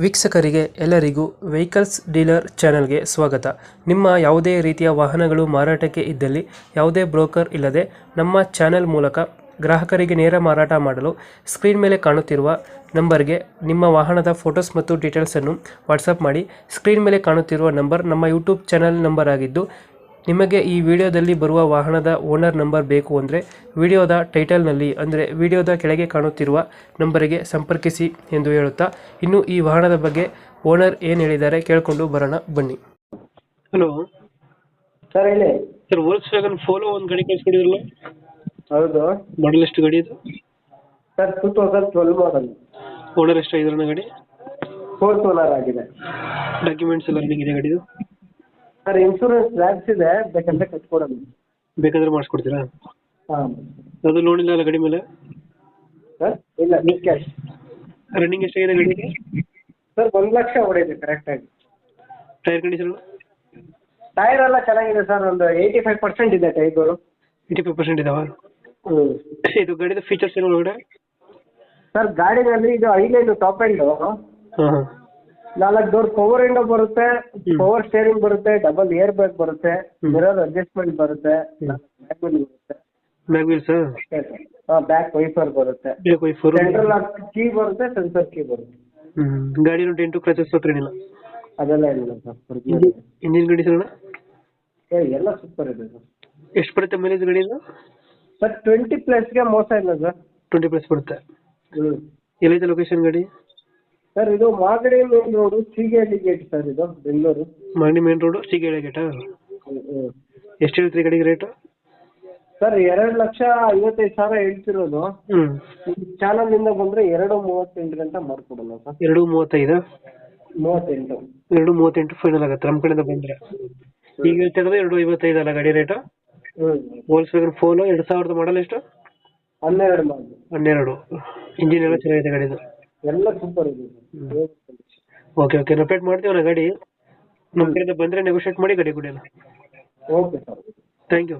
ವೀಕ್ಷಕರಿಗೆ ಎಲ್ಲರಿಗೂ vehicles dealer ಚಾನೆಲ್ಗೆ ಸ್ವಾಗತ. ನಿಮ್ಮ ಯಾವುದೇ ರೀತಿಯ ವಾಹನಗಳು ಮಾರಾಟಕ್ಕೆ ಇದ್ದಲ್ಲಿ ಯಾವುದೇ ಬ್ರೋಕರ್ ಇಲ್ಲದೆ ನಮ್ಮ ಚಾನೆಲ್ ಮೂಲಕ ಗ್ರಾಹಕರಿಗೆ ನೇರ ಮಾರಾಟ ಮಾಡಲು ಸ್ಕ್ರೀನ್ ಮೇಲೆ ಕಾಣುತ್ತಿರುವ ನಂಬರ್ಗೆ ನಿಮ್ಮ ವಾಹನದ ಫೋಟೋಸ್ ಮತ್ತು ಡೀಟೇಲ್ಸನ್ನು ವಾಟ್ಸಪ್ ಮಾಡಿ. ಸ್ಕ್ರೀನ್ ಮೇಲೆ ಕಾಣುತ್ತಿರುವ ನಂಬರ್ ನಮ್ಮ ಯೂಟ್ಯೂಬ್ ಚಾನೆಲ್ ನಂಬರ್ ಆಗಿದ್ದು, ನಿಮಗೆ ಈ ವಿಡಿಯೋದಲ್ಲಿ ಬರುವ ವಾಹನದ ಓನರ್ ನಂಬರ್ ಬೇಕು ಅಂದರೆ ವಿಡಿಯೋದ ಟೈಟಲ್ನಲ್ಲಿ ಅಂದರೆ ವಿಡಿಯೋದ ಕೆಳಗೆ ಕಾಣುತ್ತಿರುವ ನಂಬರಿಗೆ ಸಂಪರ್ಕಿಸಿ ಎಂದು ಹೇಳುತ್ತಾ, ಇನ್ನು ಈ ವಾಹನದ ಬಗ್ಗೆ ಓನರ್ ಏನು ಹೇಳಿದ್ದಾರೆ ಕೇಳಿಕೊಂಡು ಬರೋಣ ಬನ್ನಿ. ಹಲೋ ಸರ್ ಹೇಳಿ. ಸರ್, ವೋಲ್ಕ್ಸ್ವ್ಯಾಗನ್ ಪೋಲೋ ಒಂದು ಗಾಡಿ ಕಳಿಸ್ಕೊಡಿದ್ರಲ್ಲ, ಹೌದು ಮಾಡಲ್ ಎಷ್ಟು ಗಾಡಿ ಇದು? ಸರ್ 2012 ಮಾಡಲ್. ಓನರ್ ಎಷ್ಟಾಗಿದ್ರಣ್ಣ ಗಾಡಿ? 4th ಓನರ್ ಆಗಿದೆ. ಡಾಕ್ಯುಮೆಂಟ್ಸ್ ಎಲ್ಲ ರನ್ನಿಂಗ್ ಇದೆ ಗಾಡಿದು? ಸರ್ ಇನ್ಶೂರೆನ್ಸ್ ಲ್ಯಾಬ್ಸ್ ಇದೆ, ಬೇಕಂದ್ರೆ ಕಟ್ಕೊಡೋಣ. ಬೇಕಾದ್ರೆ ಮಾಡಿಸ್ಕೊಡ್ತೀರಾ? ಹಾಂ ಅದು ಲೋನ್ ಇಲ್ಲ ಅಲ್ಲ ಗಾಡಿ ಮೇಲೆ? ಸರ್ ಇಲ್ಲ, ಬಿಗ್ ಕ್ಯಾಶ್. ರನ್ನಿಂಗ್ ಎಷ್ಟಾಗಿದೆ ಗಾಡಿ? ಸರ್ 1 ಲಕ್ಷ ಹೊಡೆಯಿದೆ ಕರೆಕ್ಟಾಗಿ. Tyre condition? ಟೈರ್ ಎಲ್ಲ ಚೆನ್ನಾಗಿದೆ ಸರ್, ಒಂದು 85% ಇದೆ ಟೈರ್ಗಳು. 85% ಇದಾವ? ಹ್ಞೂ. ಇದು ಗಾಡಿದ ಫೀಚರ್ಸ್ ಏನು ಒಳಗಡೆ? ಸರ್ ಗಾಡಿನಲ್ಲಿ ಇದು ಐಲೈನು ಟಾಪ್ ಎಂಡು, ಹಾಂ ಹಾಂ, 4 ಡೋರ್ ಪವರ್ ವಿಂಡೋ ಬರುತ್ತೆ, ಪವರ್ ಸ್ಟೇರಿಂಗ್ ಬರುತ್ತೆ, ಡಬಲ್ ಏರ್ ಬ್ಯಾಗ್ ಬರುತ್ತೆ, ಮಿರರ್ ಅಡ್ಜಸ್ಟ್ಮೆಂಟ್ ಬರುತ್ತೆ, ಬ್ಯಾಕ್ ವೀಲ್ ಬರುತ್ತೆ. Back wheels? ಹಾಂ, ಬ್ಯಾಕ್ ವೈಫರ್ ಬರುತ್ತೆ, back wiper, central lock key ಬರುತ್ತೆ, ಸೆನ್ಸರ್ ಕೀ ಬರುತ್ತೆ. ಗಾಡಿ ಡೆಂಟು ಕ್ರಚಸ್ ಹತ್ರ ಏನಿಲ್ಲ? ಅದೆಲ್ಲ ಏನಿಲ್ಲ ಸರ್. Engine condition? ಎಲ್ಲ ಸೂಪರ್ ಇದೆ ಸರ್. ಎಷ್ಟು ಬರುತ್ತೆ ಮೈಲೇಜ್ ಗಾಡಿಯಿಂದ? ಸರ್ 20+ಗೆ ಮೋಸ ಇಲ್ಲ ಸರ್. 20+ ಬರುತ್ತೆ. ಹ್ಞೂ. ಎಲ್ಲೈತೆ ಲೊಕೇಶನ್ ಗಾಡಿ? ಸರ್ ಇದು Magadi main road, Seegehalli gate sir, ಇದು ಬೆಂಗಳೂರು. ಮಾಗಡಿ ಮೇನ್ ರೋಡು, ಸೀಗೇಳಿ ಗೇಟಾ? ಹ್ಞೂ. ಎಷ್ಟು ಹೇಳ್ತೀರಿ ಗಾಡಿಗೆ ರೇಟು? ಸರ್ 2,55,000 ಹೇಳ್ತಿರೋದು. ಹ್ಞೂ. ಚಾನಲಿಂದ ಬಂದರೆ 2,38 ಗಂಟ ಮಾಡಿಕೊಡೋಣ ಸರ್. 2,35? 38. 2,38 ಫೈನಲ್ ಆಗುತ್ತೆ ನಮ್ಮ ಕಡೆಯಿಂದ ಬಂದರೆ. ಈಗ ಹೇಳ್ತಿರೋದು 2,55 ಅಲ್ಲ ಗಾಡಿ ರೇಟು? ಹ್ಞೂ. ವೋಲ್ಕ್ಸ್ವ್ಯಾಗನ್ ಪೋಲೋ 2000 ಮಾಡಲ್ ಎಷ್ಟು? 12 ಮಾಡಿ. 12. ಇಂಜಿನ್ ಎಲ್ಲ ಚೆನ್ನಾಗಿದೆ ಗಾಡಿದು? ಎಲ್ಲ ಸೂಪರ್ ಇದೆ ಸರ್. ಓಕೆ ಓಕೆ, ರಿಪೇಟ್ ಮಾಡ್ತೀವಣ್ಣ ಗಾಡಿ. ನಮ್ಮ ಕಡೆಯಿಂದ ಬಂದರೆ ನೆಗೋಷಿಯೇಟ್ ಮಾಡಿ ಗಾಡಿ ಕೊಡಿ ಅಣ್ಣ. Okay sir. Thank you.